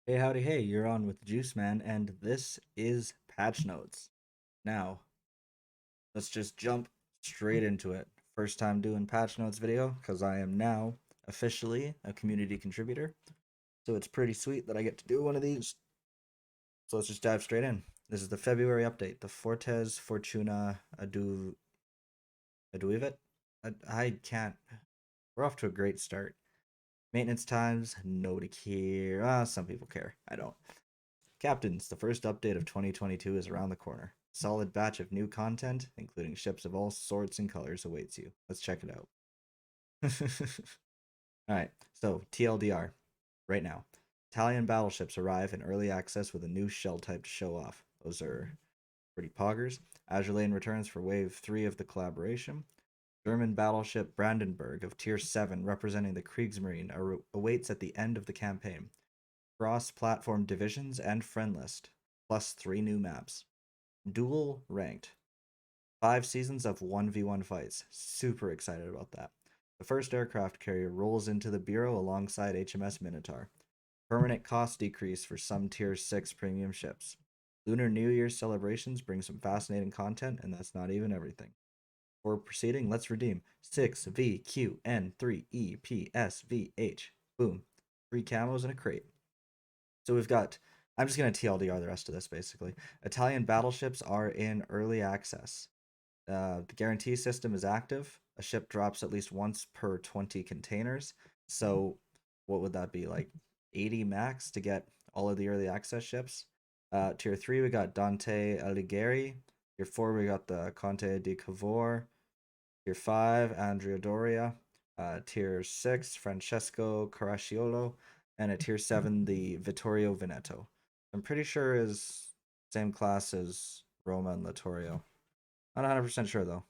Hey, howdy, hey, you're on with Juice Man, and this is Patch Notes. Now, let's just jump straight into it. First time doing Patch Notes video, because I am now officially a community contributor. So it's pretty sweet that I get to do one of these. So let's just dive straight in. This is the February update, the Fortes Fortuna Aduivit. I can't. We're off to a great start. Maintenance times, nobody care. Some people care. I don't. Captains, the first update of 2022 is around the corner. Solid batch of new content, including ships of all sorts and colors, awaits you. Let's check it out. Alright, so TLDR, right now. Italian battleships arrive in early access with a new shell type to show off. Those are pretty poggers. Azure Lane returns for Wave 3 of the collaboration. German battleship Brandenburg of Tier 7, representing the Kriegsmarine, awaits at the end of the campaign. Cross-platform divisions and friend list, plus 3 new maps. Dual ranked. 5 seasons of 1v1 fights. Super excited about that. The first aircraft carrier rolls into the Bureau alongside HMS Minotaur. Permanent cost decrease for some Tier 6 premium ships. Lunar New Year celebrations bring some fascinating content, and that's not even everything. Before proceeding, let's redeem 6VQN3EPSVH. Boom. 3 camos and a crate. So we've got, I'm just going to TLDR the rest of this basically. Italian battleships are in early access. The guarantee system is active. A ship drops at least once per 20 containers. So what would that be, like 80 max to get all of the early access ships? Tier 3, we got Dante Alighieri. Tier 4, we got the Conte di Cavour. Tier 5, Andrea Doria. Tier 6, Francesco Caracciolo. And at Tier 7, the Vittorio Veneto. I'm pretty sure is same class as Roma and Littorio. Not 100% sure though.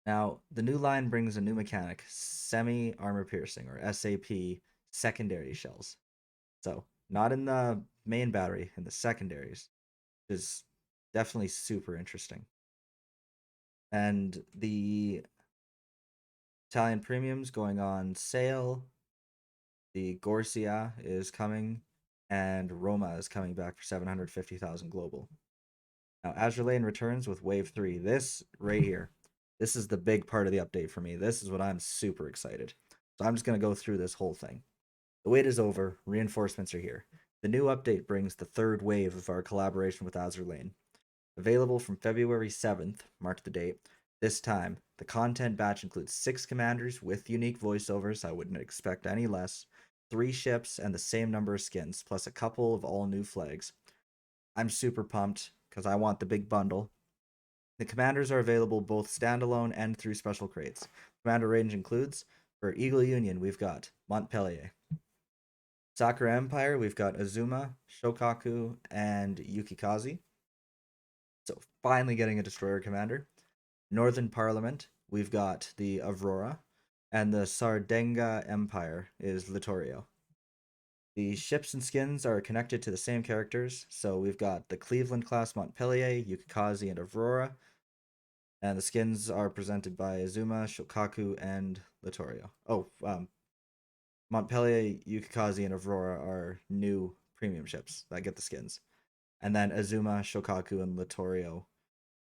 Now, the new line brings a new mechanic, semi armor piercing or SAP secondary shells. So, not in the main battery, in the secondaries, which is definitely super interesting. And the Italian premiums going on sale. The Gorsia is coming, and Roma is coming back for 750,000 global. Now, Azure Lane returns with Wave 3. This right here, this is the big part of the update for me. This is what I'm super excited. So I'm just going to go through this whole thing. The wait is over. Reinforcements are here. The new update brings the third wave of our collaboration with Azure Lane. Available from February 7th, mark the date. This time, the content batch includes 6 commanders with unique voiceovers, I wouldn't expect any less, 3 ships, and the same number of skins, plus a couple of all new flags. I'm super pumped because I want the big bundle. The commanders are available both standalone and through special crates. Commander range includes, for Eagle Union, we've got Montpellier. Sakura Empire, we've got Azuma, Shokaku, and Yukikaze. So finally getting a destroyer commander. Northern Parliament, we've got the Aurora, and the Sardenga Empire is Littorio. The ships and skins are connected to the same characters, so we've got the Cleveland class Montpellier, Yukikaze, and Aurora, and the skins are presented by Azuma, Shokaku, and Littorio. Montpellier, Yukikaze, and Aurora are new premium ships that get the skins, and then Azuma, Shokaku, and Littorio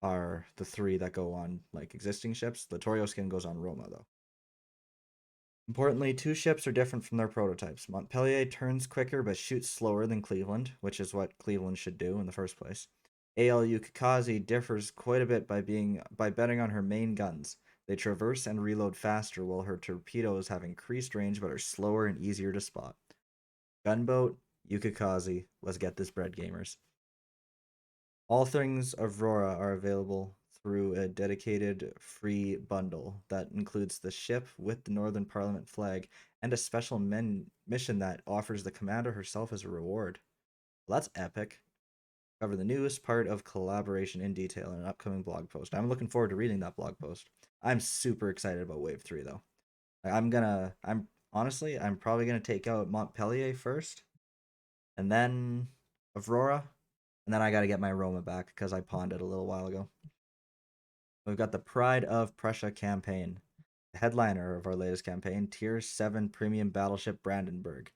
are the 3 that go on like existing ships. Littorio skin goes on Roma though. Importantly, 2 ships are different from their prototypes. Montpellier turns quicker but shoots slower than Cleveland, which is what Cleveland should do in the first place. AL Yukikaze differs quite a bit by betting on her main guns. They traverse and reload faster, while her torpedoes have increased range but are slower and easier to spot. Gunboat, Yukikaze, let's get this bread, gamers. All things Aurora are available through a dedicated free bundle that includes the ship with the Northern Parliament flag and a special mission that offers the commander herself as a reward. Well, that's epic. Cover the newest part of collaboration in detail in an upcoming blog post. I'm looking forward to reading that blog post. I'm super excited about Wave 3 though. I'm probably gonna take out Montpellier first, and then Aurora, and then I gotta get my Roma back because I pawned it a little while ago. We've got the Pride of Prussia campaign. The headliner of our latest campaign, Tier 7 premium battleship Brandenburg.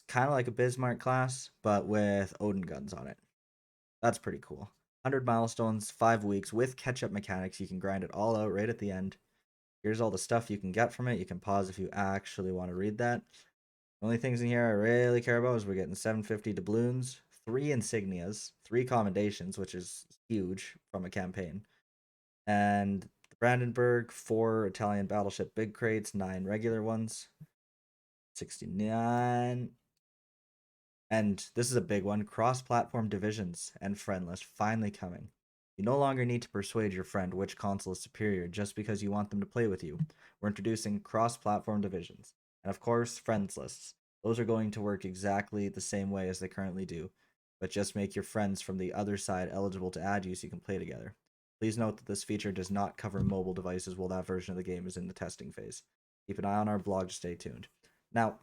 kind of like a Bismarck class, but with Odin guns on it. That's pretty cool. 100 milestones, 5 weeks with catch-up mechanics. You can grind it all out right at the end. Here's all the stuff you can get from it. You can pause if you actually want to read that. The only things in here I really care about is we're getting 750 doubloons, 3 insignias, 3 commendations, which is huge from a campaign, and the Brandenburg, 4 Italian battleship big crates, 9 regular ones, 69. And this is a big one, cross-platform divisions and friend list finally coming. You no longer need to persuade your friend which console is superior just because you want them to play with you. We're introducing cross-platform divisions. And of course, friends lists. Those are going to work exactly the same way as they currently do, but just make your friends from the other side eligible to add you so you can play together. Please note that this feature does not cover mobile devices while that version of the game is in the testing phase. Keep an eye on our blog to stay tuned. Now,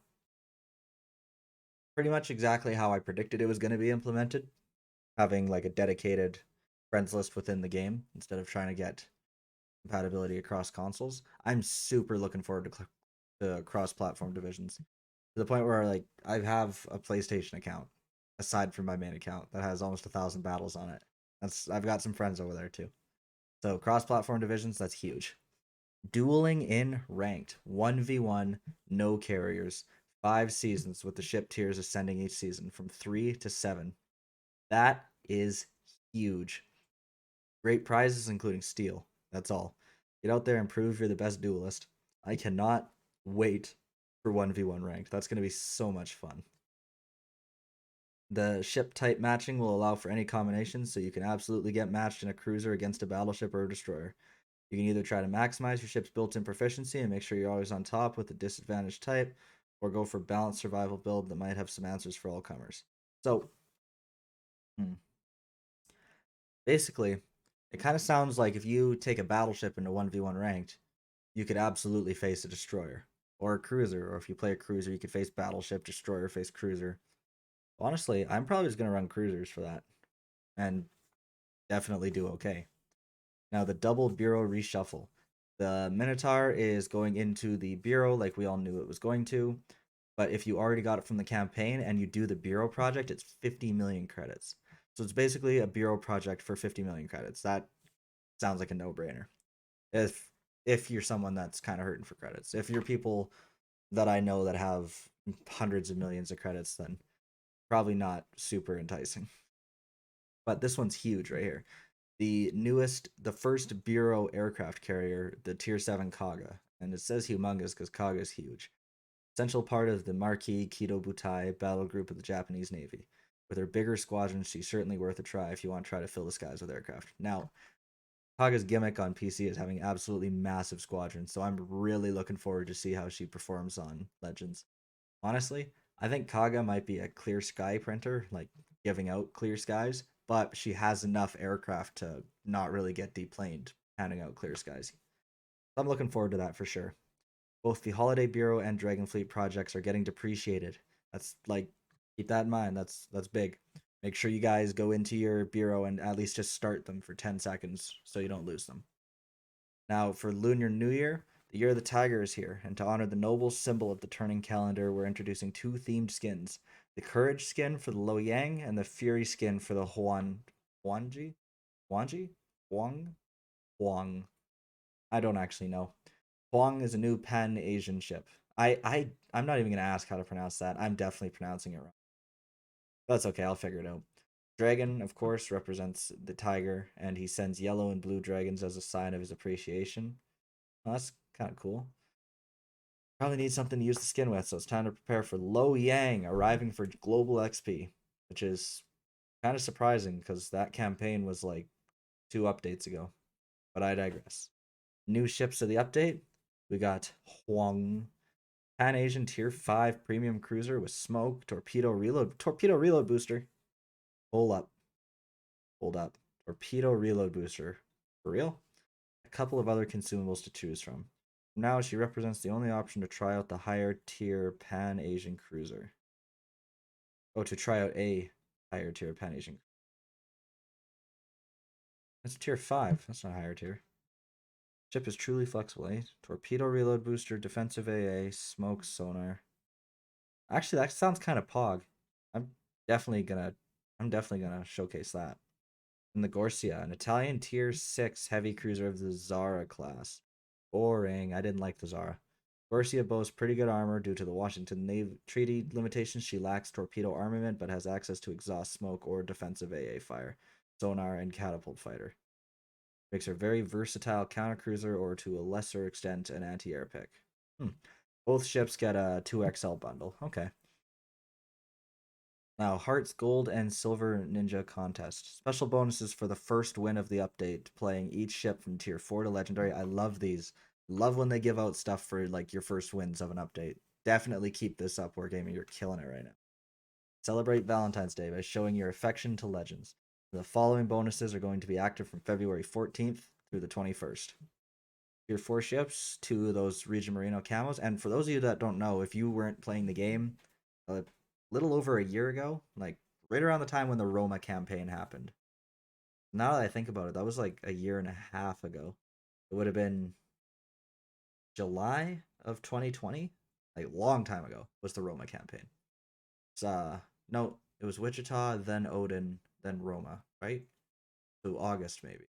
pretty much exactly how I predicted it was going to be implemented, having like a dedicated friends list within the game instead of trying to get compatibility across consoles. I'm super looking forward to cross-platform divisions to the point where like I have a PlayStation account aside from my main account that has almost 1,000 battles on it. I've got some friends over there too. So cross-platform divisions, that's huge. Dueling in ranked 1v1, no carriers, 5 seasons with the ship tiers ascending each season from 3 to 7. That is huge. Great prizes, including steel. That's all. Get out there and prove you're the best duelist. I cannot wait for 1v1 ranked. That's going to be so much fun. The ship type matching will allow for any combinations, so you can absolutely get matched in a cruiser against a battleship or a destroyer. You can either try to maximize your ship's built-in proficiency and make sure you're always on top with a disadvantaged type, or go for balanced survival build that might have some answers for all comers. So, basically, it kind of sounds like if you take a battleship into 1v1 ranked, you could absolutely face a destroyer or a cruiser, or if you play a cruiser, you could face battleship, destroyer, face cruiser. Honestly, I'm probably just going to run cruisers for that and definitely do okay. Now, the double bureau reshuffle. The Minotaur is going into the bureau like we all knew it was going to, but if you already got it from the campaign and you do the bureau project, it's 50 million credits. So it's basically a bureau project for 50 million credits. That sounds like a no-brainer. If you're someone that's kind of hurting for credits. If you're people that I know that have hundreds of millions of credits, then probably not super enticing. But this one's huge right here. The first Bureau aircraft carrier, the Tier 7 Kaga. And it says humongous because Kaga is huge. Essential part of the Marquis Kido Butai battle group of the Japanese Navy. With her bigger squadron, she's certainly worth a try if you want to try to fill the skies with aircraft. Now, Kaga's gimmick on PC is having absolutely massive squadrons, so I'm really looking forward to see how she performs on Legends. Honestly, I think Kaga might be a clear sky printer, like giving out clear skies, but she has enough aircraft to not really get deplaned handing out clear skies. I'm looking forward to that for sure. Both the Holiday Bureau and Dragonfleet projects are getting depreciated. That's like keep that in mind. That's big. Make sure you guys go into your bureau and at least just start them for 10 seconds so you don't lose them. Now, for Lunar New Year, the Year of the Tiger is here, and to honor the noble symbol of the turning calendar, we're introducing 2 themed skins: the Courage skin for the Lo Yang and the Fury skin for the Huanji, Huanji, Huang, Huang. I don't actually know. Huang is a new Pan Asian ship. I'm not even gonna ask how to pronounce that. I'm definitely pronouncing it wrong. That's okay. I'll figure it out. Dragon, of course, represents the tiger, and he sends yellow and blue dragons as a sign of his appreciation. Well, that's kind of cool. Probably need something to use the skin with, so it's time to prepare for Lo Yang arriving for global XP, which is kind of surprising because that campaign was like 2 updates ago. But I digress. New ships of the update. We got Huang, Pan Asian Tier 5 premium cruiser with smoke, torpedo reload booster. Hold up. Hold up. Torpedo reload booster. For real? A couple of other consumables to choose from. Now she represents the only option to try out the higher tier Pan Asian cruiser. Oh, to try out a higher tier Pan Asian. That's tier 5. That's not higher tier. Ship is truly flexible, eh? Torpedo reload booster, defensive AA, smoke sonar. Actually, that sounds kind of pog. I'm definitely gonna I'm definitely gonna showcase that. In the Gorsia, an Italian tier 6 heavy cruiser of the Zara class. Boring. I didn't like the Zara. Gorsia boasts pretty good armor due to the Washington Navy Treaty limitations. She lacks torpedo armament but has access to exhaust smoke or defensive AA fire, sonar, and catapult fighter. Makes her very versatile countercruiser or to a lesser extent an anti-air pick. Hmm. Both ships get a 2XL bundle. Okay. Now, Hearts Gold and Silver Ninja Contest. Special bonuses for the first win of the update, playing each ship from tier 4 to legendary. I love these. Love when they give out stuff for like your first wins of an update. Definitely keep this up, Wargaming. You're killing it right now. Celebrate Valentine's Day by showing your affection to legends. The following bonuses are going to be active from February 14th through the 21st. Your 4 ships, 2 of those Region Marino camos. And for those of you that don't know, if you weren't playing the game a little over a year ago, like right around the time when the Roma campaign happened. Now that I think about it, that was like a year and a half ago. It would have been July of 2020, like a long time ago, was the Roma campaign. It's no, it was Wichita, then Odin, then Roma, right? So August maybe.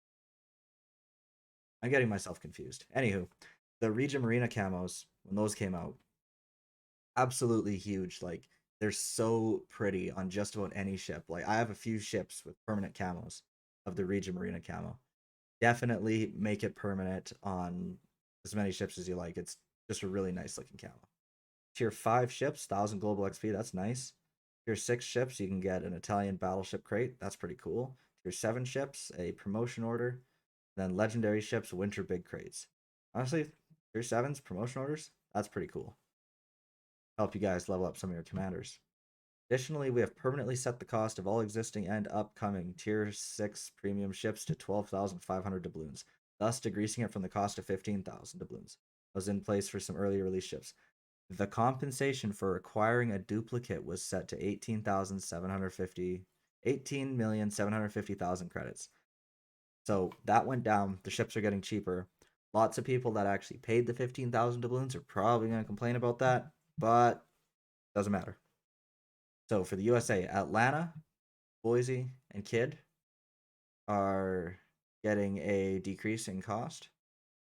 I'm getting myself confused. Anywho, the Region Marina camos when those came out, absolutely huge. Like they're so pretty on just about any ship. Like I have a few ships with permanent camos of the Region Marina camo. Definitely make it permanent on as many ships as you like. It's just a really nice looking camo. Tier 5 ships, 1000 global XP, that's nice. Tier 6 ships, you can get an Italian battleship crate, that's pretty cool. Tier 7 ships, a promotion order. Then legendary ships, winter big crates. Honestly, Tier 7's promotion orders, that's pretty cool. Help you guys level up some of your commanders. Additionally, we have permanently set the cost of all existing and upcoming Tier 6 premium ships to 12,500 doubloons, thus decreasing it from the cost of 15,000 doubloons. Was in place for some earlier release ships. The compensation for acquiring a duplicate was set to 18,750,000 credits. So that went down. The ships are getting cheaper. Lots of people that actually paid the 15,000 doubloons are probably going to complain about that, but doesn't matter. So for the USA, Atlanta, Boise, and Kidd are getting a decrease in cost.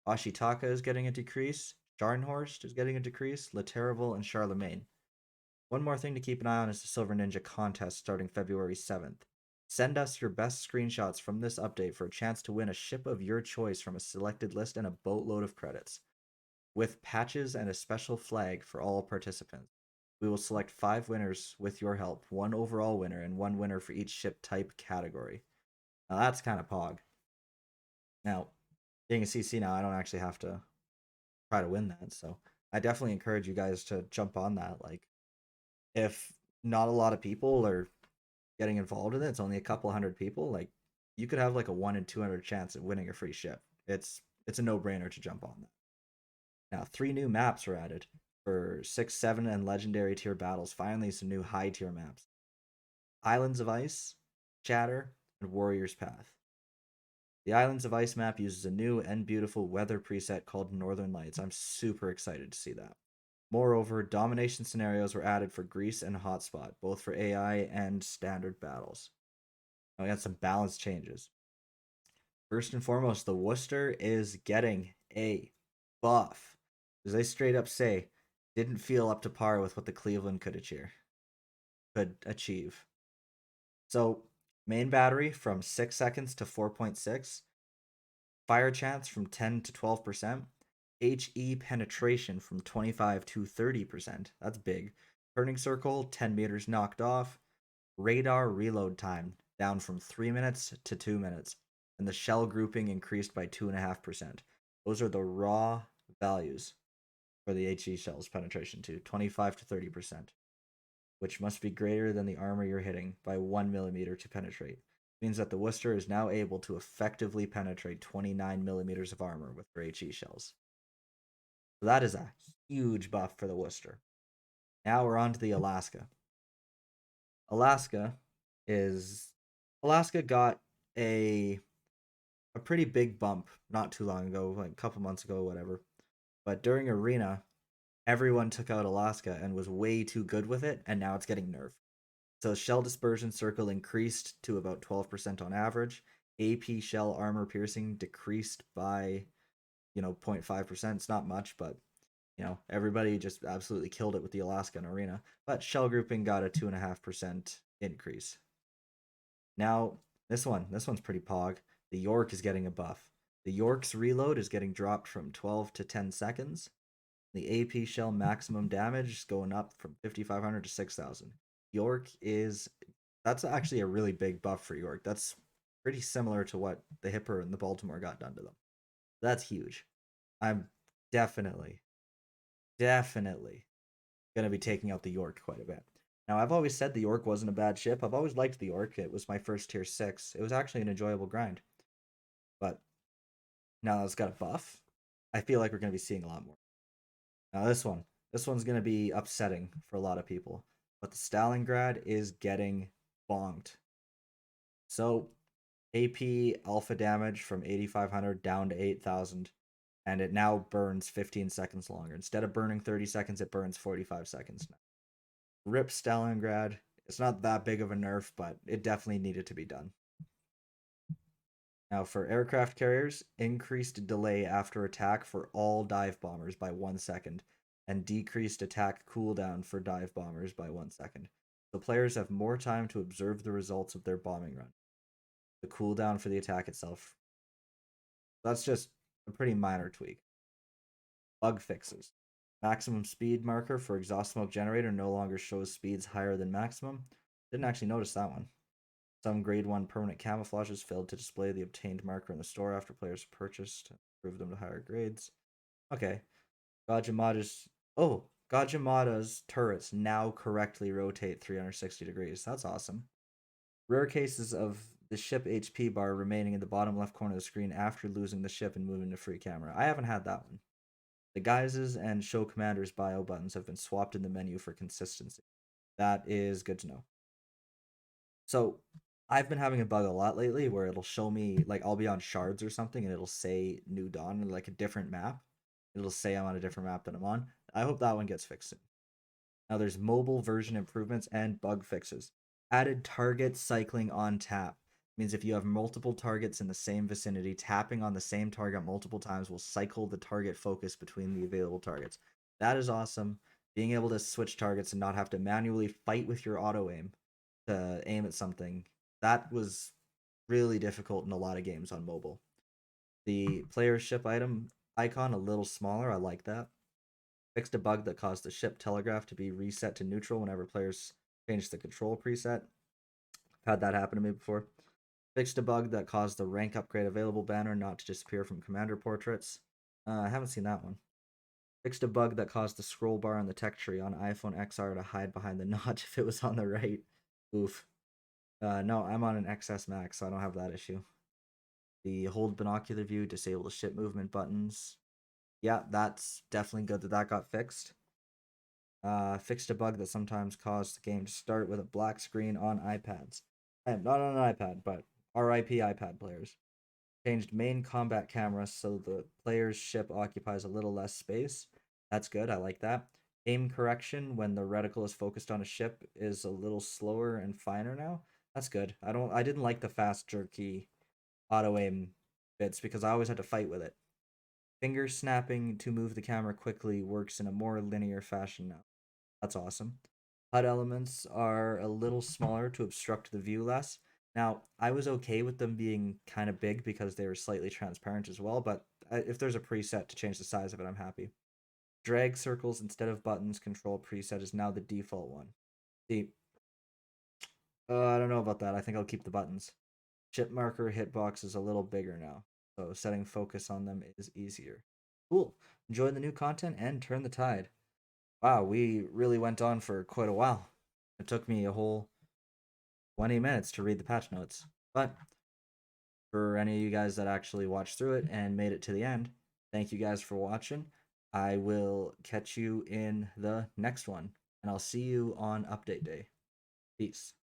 Ashitaka is getting a decrease. Scharnhorst is getting a decrease. Laterral and Charlemagne. One more thing to keep an eye on is the Silver Ninja contest starting February 7th. Send us your best screenshots from this update for a chance to win a ship of your choice from a selected list and a boatload of credits, with patches and a special flag for all participants. We will select 5 winners with your help, 1 overall winner and 1 winner for each ship type category. Now that's kind of pog. Now, being a CC now, I don't actually have to try to win that, so I definitely encourage you guys to jump on that. Like, if not a lot of people are getting involved in it, it's only a couple hundred people, like you could have like a 1 in 200 chance of winning a free ship. It's a no-brainer to jump on that. Now, 3 new maps were added for 6, 7, and legendary tier battles. Finally, some new high tier maps: Islands of Ice, Chatter, and Warrior's Path. The Islands of Ice map uses a new and beautiful weather preset called Northern Lights. I'm super excited to see that. Moreover, domination scenarios were added for Greece and Hotspot, both for AI and standard battles. Now we got some balance changes. First and foremost, the Worcester is getting a buff. As they straight up say, didn't feel up to par with what the Cleveland could achieve. So, main battery from 6 seconds to 4.6, fire chance from 10 to 12%, HE penetration from 25 to 30%. That's big. Turning circle 10 meters knocked off. Radar reload time down from 3 minutes to 2 minutes. And the shell grouping increased by 2.5%. Those are the raw values for the HE shells penetration to 25 to 30%, which must be greater than the armor you're hitting by 1 millimeter to penetrate. It means that the Worcester is now able to effectively penetrate 29 millimeters of armor with her HE shells. So that is a huge buff for the Worcester. Now we're on to the Alaska. Alaska is Alaska got a pretty big bump not too long ago, like a couple months ago, whatever. But during Arena, everyone took out Alaska and was way too good with it, and now it's getting nerfed. So shell dispersion circle increased to about 12% on average. AP shell armor piercing decreased by 0.5%. It's not much, but everybody just absolutely killed it with the Alaskan arena. But shell grouping got a 2.5% increase. Now this one's pretty pog. The York is getting a buff. The York's reload is getting dropped from 12 to 10 seconds. The AP shell maximum damage is going up from 5,500 to 6,000. York is that's actually a really big buff for York. That's pretty similar to what the Hipper and the Baltimore got done to them. That's huge. I'm definitely, definitely going to be taking out the York quite a bit. Now, I've always said the York wasn't a bad ship. I've always liked the York. It was my first tier 6. It was actually an enjoyable grind. But now that it's got a buff, I feel like we're going to be seeing a lot more. Now, this one's going to be upsetting for a lot of people. But the Stalingrad is getting bonked. So, AP alpha damage from 8,500 down to 8,000. And it now burns 15 seconds longer. Instead of burning 30 seconds, it burns 45 seconds now. Rip Stalingrad. It's not that big of a nerf, but it definitely needed to be done. Now, for aircraft carriers, increased delay after attack for all dive bombers by 1 second, and decreased attack cooldown for dive bombers by 1 second. So players have more time to observe the results of their bombing run. The cooldown for the attack itself. That's just a pretty minor tweak. Bug fixes. Maximum speed marker for exhaust smoke generator no longer shows speeds higher than maximum. Didn't actually notice that one. Some grade 1 permanent camouflages failed to display the obtained marker in the store after players purchased, improve them to higher grades. Okay. Gajimada's turrets now correctly rotate 360 degrees. That's awesome. Rare cases of the ship HP bar remaining in the bottom left corner of the screen after losing the ship and moving to free camera. I haven't had that one. The guises and show commanders bio buttons have been swapped in the menu for consistency. That is good to know. So I've been having a bug a lot lately where it'll show me, like, I'll be on shards or something and it'll say New Dawn, like a different map. It'll say I'm on a different map than I'm on. I hope that one gets fixed soon. Now there's mobile version improvements and bug fixes. Added target cycling on tap. Means if you have multiple targets in the same vicinity, tapping on the same target multiple times will cycle the target focus between the available targets. That is awesome. Being able to switch targets and not have to manually fight with your auto aim to aim at something, that was really difficult in a lot of games on mobile. The player ship item icon a little smaller. I like that. Fixed a bug that caused the ship telegraph to be reset to neutral whenever players changed the control preset. I've had that happen to me before. Fixed a bug that caused the rank upgrade available banner not to disappear from commander portraits. I haven't seen that one. Fixed a bug that caused the scroll bar on the tech tree on iPhone XR to hide behind the notch if it was on the right. Oof. No, I'm on an XS Max, so I don't have that issue. The hold binocular view, disable the ship movement buttons. Yeah, that's definitely good that got fixed. Fixed a bug that sometimes caused the game to start with a black screen on iPads. And not on an iPad, but RIP iPad players. Changed main combat camera so the player's ship occupies a little less space. That's good, I like that. Aim correction when the reticle is focused on a ship is a little slower and finer now. That's good. I didn't like the fast jerky auto aim bits because I always had to fight with it. Finger snapping to move the camera quickly works in a more linear fashion now. That's awesome. HUD elements are a little smaller to obstruct the view less. Now, I was okay with them being kind of big because they were slightly transparent as well, but if there's a preset to change the size of it, I'm happy. Drag circles instead of buttons control preset is now the default one. See, I don't know about that. I think I'll keep the buttons. Chip marker hitbox is a little bigger now, so setting focus on them is easier. Cool. Enjoy the new content and turn the tide. Wow, we really went on for quite a while. It took me a whole 20 minutes to read the patch notes. But for any of you guys that actually watched through it and made it to the end, thank you guys for watching. I will catch you in the next one, and I'll see you on update day. Peace.